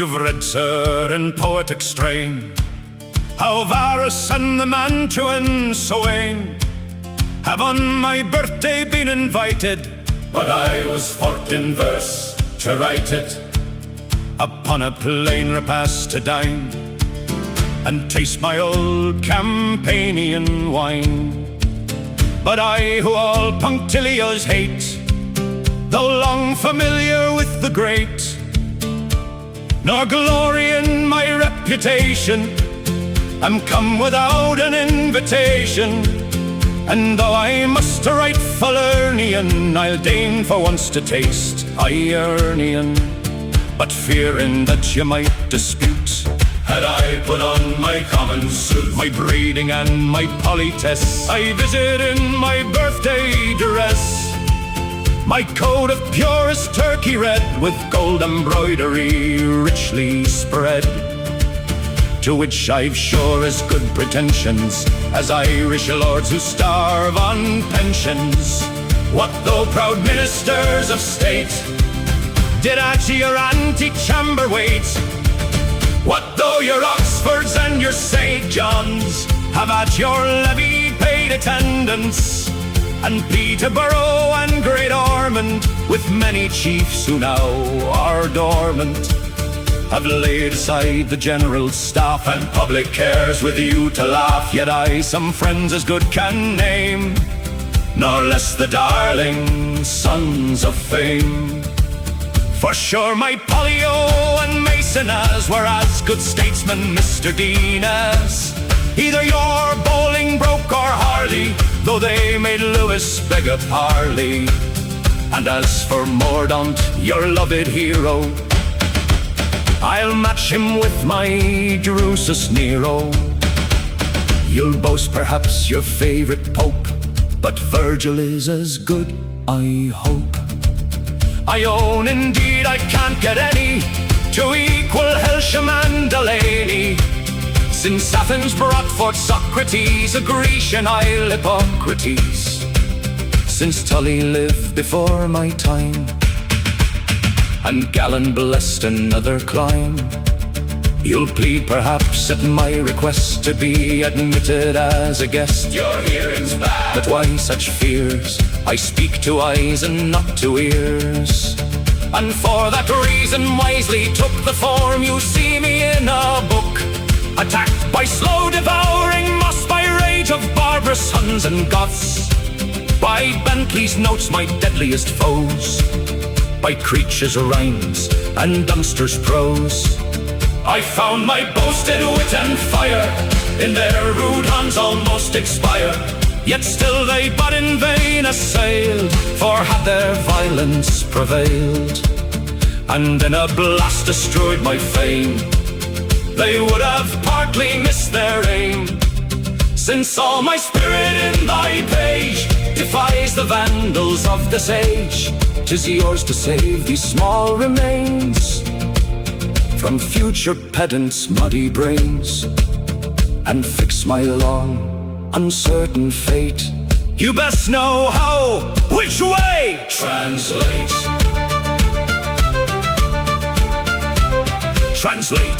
you've read, sir, in poetic strain, how Varus and the Mantuan Swain have on my birthday been invited, but I was forked in verse to write it. Upon a plain repast to dine and taste my old Campanian wine. But I, who all punctilios hate, though long familiar with the great, nor glory in my reputation, am come without an invitation. And though I must write Falernian, I'll deign for once to taste Ionian. But fearing that you might dispute, had I put on my common suit, my breeding and my politesse, I visit in my birthday dress, my coat of purest turkey red, with gold embroidery richly spread, to which I've sure as good pretensions as Irish lords who starve on pensions. What though proud ministers of state did at your antechamber wait? What though your Oxfords and your St. Johns have at your levee paid attendance? And Peterborough and Great Ormond, with many chiefs who now are dormant, have laid aside the general staff and public cares with you to laugh. Yet I some friends as good can name, nor less the darling sons of fame. For sure my Pollio and Maecenas were as good statesmen, Mr. Dean, as either your Bolingbroke or Harley, though they made Lewis beg a parley. And as for Mordaunt, your loved hero, I'll match him with my Drusus Nero. You'll boast perhaps your favorite pope, but Virgil is as good, I hope. I own indeed I can't get any to equal Helsham and Delaney, since Athens brought forth Socrates, a Grecian isle Hippocrates. Since Tully lived before my time, and Galen blessed another clime, you'll plead perhaps at my request to be admitted as a guest. Your hearing's bad, but why such fears? I speak to eyes and not to ears, and for that reason wisely took the form you see me in a book, attacked by slow devouring moss, by rage of barbarous Huns and Goths, by Bentley's notes my deadliest foes, by Creech's rhymes and Dunster's prose. I found my boasted wit and fire in their rude hands almost expire, yet still they but in vain assailed, for had their violence prevailed, and in a blast destroyed my fame, they would have partly missed their aim. Since all my spirit in thy page defies the vandals of this age, 'tis yours to save these small remains from future pedants' muddy brains, and fix my long, uncertain fate. You best know how, which way. Translate. Translate.